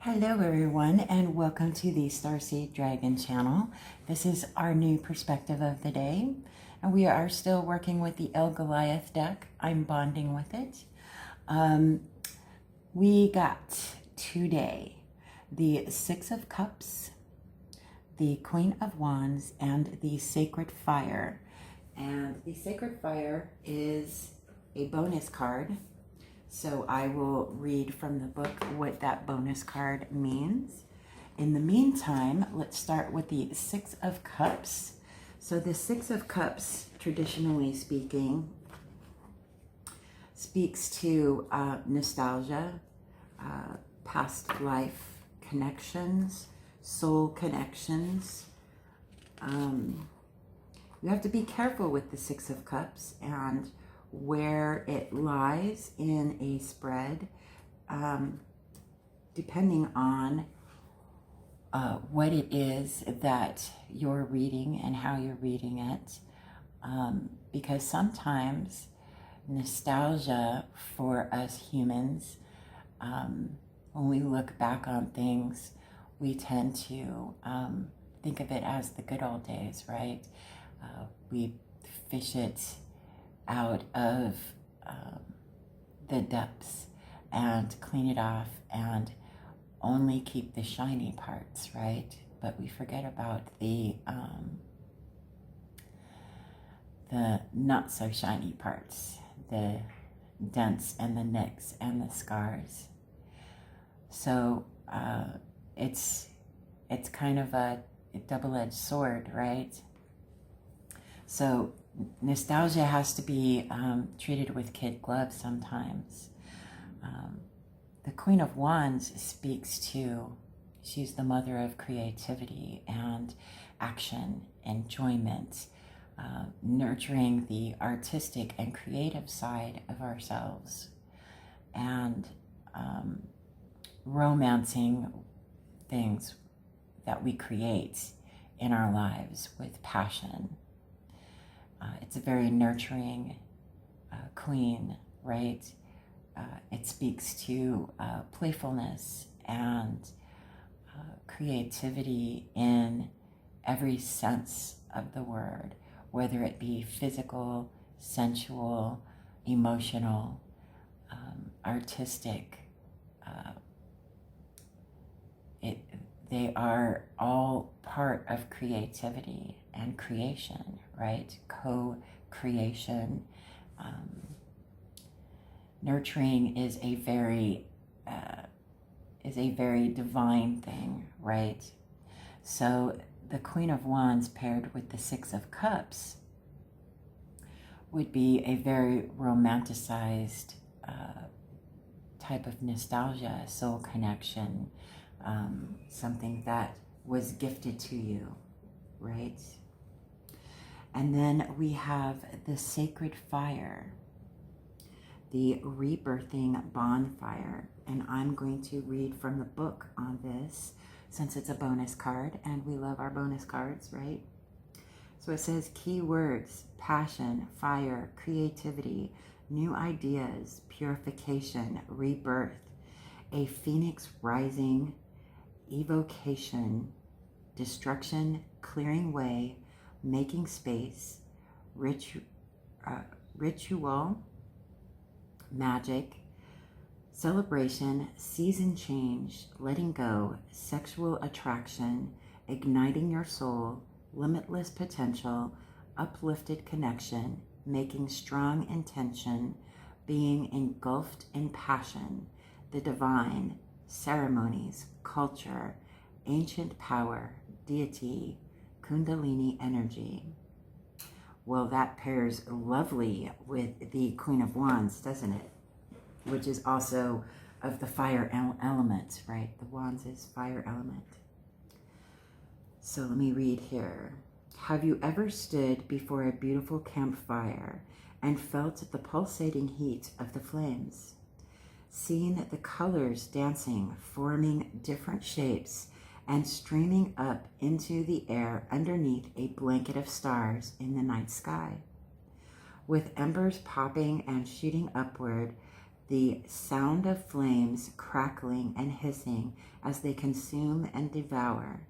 Hello everyone and welcome to the Starseed Dragon channel. This is our new perspective of the day and we are still working with the El Goliath deck. I'm bonding with it. We got today the Six of Cups, the Queen of Wands, and the Sacred Fire. And the Sacred Fire is a bonus card. So I will read from the book what that bonus card means. In the meantime, let's start with the Six of Cups. So the Six of Cups, traditionally speaking, speaks to nostalgia, past life connections, soul connections. You have to be careful with the Six of Cups and where it lies in a spread, depending on what it is that you're reading and how you're reading it, because sometimes nostalgia for us humans, when we look back on things, we tend to think of it as the good old days, right? We fish it out of the depths and clean it off and only keep the shiny parts, right? But we forget about the not so shiny parts, the dents and the nicks and the scars. So it's kind of a double-edged sword, right? So nostalgia has to be treated with kid gloves sometimes. The Queen of Wands speaks to, she's the mother of creativity and action, enjoyment, nurturing the artistic and creative side of ourselves, and romancing things that we create in our lives with passion. It's a very nurturing queen, right? It speaks to playfulness and creativity in every sense of the word, whether it be physical, sensual, emotional, artistic. They are all part of creativity and creation, right? Co-creation. Nurturing is a very divine thing, right? So the Queen of Wands paired with the Six of Cups would be a very romanticized type of nostalgia, soul connection, something that was gifted to you, right? And then we have the Sacred Fire, the rebirthing bonfire. And I'm going to read from the book on this since it's a bonus card and we love our bonus cards, right? So it says keywords: passion, fire, creativity, new ideas, purification, rebirth, a phoenix rising, evocation, destruction, clearing way, making space, ritual, magic, celebration, season change, letting go, sexual attraction, igniting your soul, limitless potential, uplifted connection, making strong intention, being engulfed in passion, the divine, ceremonies, culture, ancient power, deity, kundalini energy. Well, that pairs lovely with the Queen of Wands, doesn't it? Which is also of the fire element, right? The Wands is fire element. So let me read here. Have you ever stood before a beautiful campfire and felt the pulsating heat of the flames? Seen the colors dancing, forming different shapes, and streaming up into the air underneath a blanket of stars in the night sky? With embers popping and shooting upward, the sound of flames crackling and hissing as they consume and devour.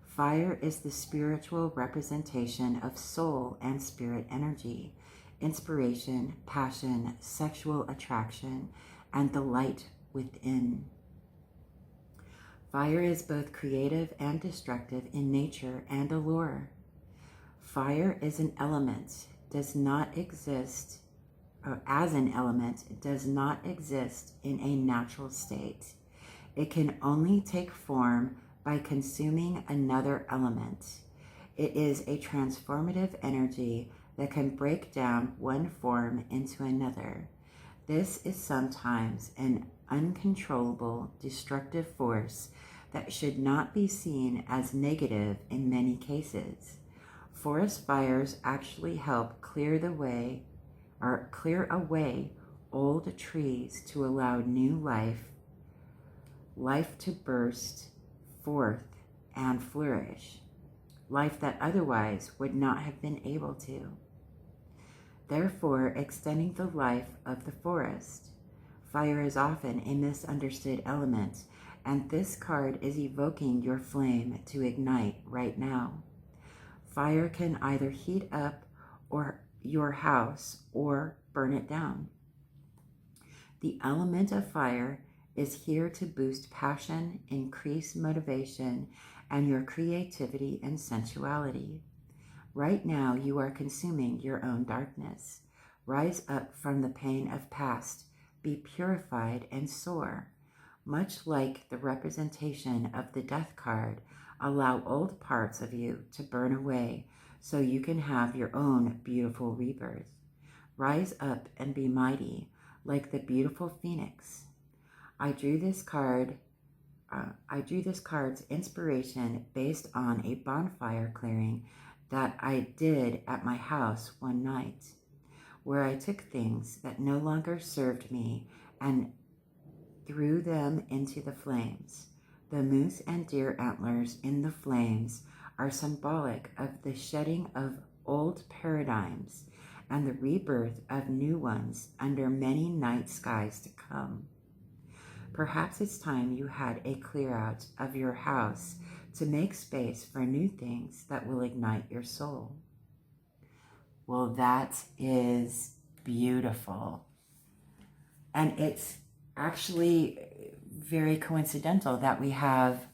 Fire is the spiritual representation of soul and spirit energy, inspiration, passion, sexual attraction, and the light within. Fire is both creative and destructive in nature and allure. Fire is an element, does not exist, or as an element, does not exist in a natural state. It can only take form by consuming another element. It is a transformative energy that can break down one form into another. This is sometimes an uncontrollable, destructive force that should not be seen as negative in many cases. Forest fires actually help clear away old trees to allow new life to burst forth and flourish, life that otherwise would not have been able to. Therefore, extending the life of the forest. Fire is often a misunderstood element, and this card is evoking your flame to ignite right now. Fire can either heat up your house or burn it down. The element of fire is here to boost passion, increase motivation, and your creativity and sensuality. Right now, you are consuming your own darkness. Rise up from the pain of past. Be purified and soar. Much like the representation of the death card, allow old parts of you to burn away so you can have your own beautiful rebirth. Rise up and be mighty, like the beautiful phoenix. I drew this card's inspiration based on a bonfire clearing that I did at my house one night, where I took things that no longer served me and threw them into the flames. The moose and deer antlers in the flames are symbolic of the shedding of old paradigms and the rebirth of new ones under many night skies to come. Perhaps it's time you had a clear out of your house to make space for new things that will ignite your soul. Well, that is beautiful. And it's actually very coincidental that we have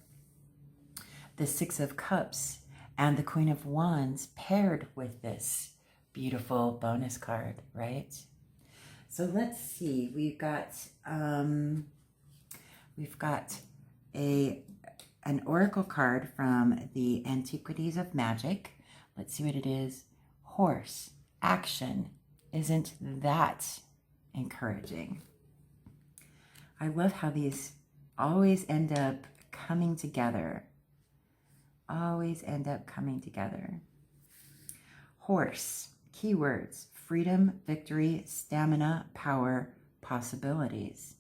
the Six of Cups and the Queen of Wands paired with this beautiful bonus card, right? So let's see, we've got an oracle card from the Antiquities of Magic. Let's see what it is. Horse, action. Isn't that encouraging? I love how these always end up coming together. Always end up coming together. Horse, keywords: freedom, victory, stamina, power, possibilities.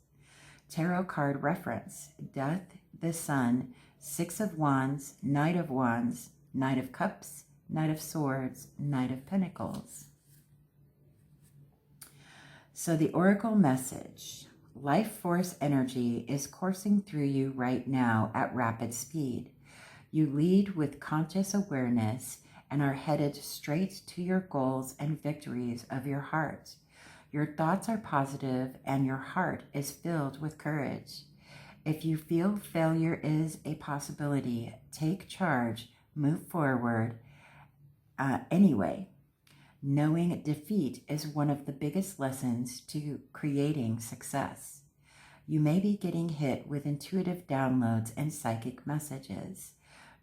Tarot card reference: Death, the Sun, Six of Wands, Knight of Wands, Knight of Cups, Knight of Swords, Knight of Pentacles. So the oracle message: life force energy is coursing through you right now at rapid speed. You lead with conscious awareness and are headed straight to your goals and victories of your heart. Your thoughts are positive and your heart is filled with courage. If you feel failure is a possibility, take charge, move forward anyway. Knowing defeat is one of the biggest lessons to creating success. You may be getting hit with intuitive downloads and psychic messages.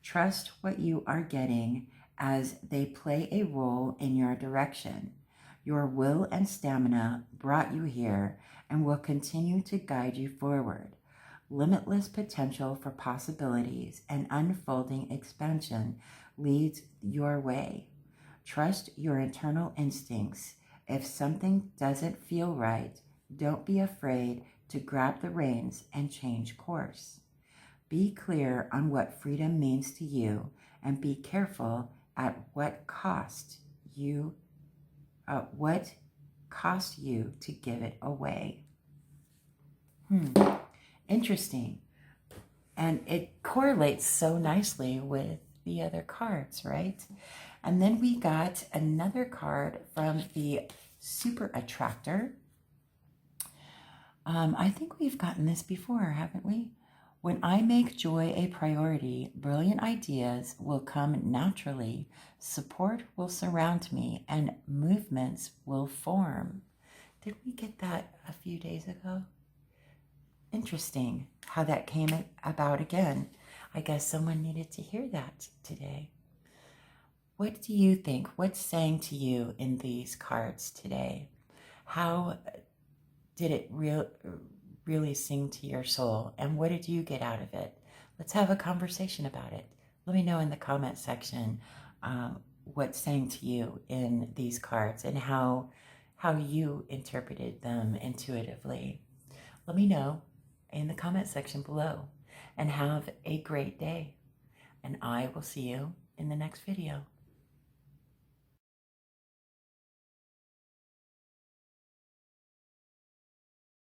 Trust what you are getting as they play a role in your direction. Your will and stamina brought you here and will continue to guide you forward. Limitless potential for possibilities and unfolding expansion leads your way. Trust your internal instincts. If something doesn't feel right, don't be afraid to grab the reins and change course. Be clear on what freedom means to you and be careful at what cost you to give it away. Interesting. And it correlates so nicely with the other cards, right? And then we got another card from the Super Attractor. I think we've gotten this before, haven't we? When I make joy a priority, brilliant ideas will come naturally, support will surround me, and movements will form. Did we get that a few days ago? Interesting how that came about again. I guess someone needed to hear that today. What do you think? What's saying to you in these cards today? How did it really sing to your soul? And what did you get out of it? Let's have a conversation about it. Let me know in the comment section what's saying to you in these cards and how you interpreted them intuitively. Let me know in the comment section below, and have a great day. And I will see you in the next video.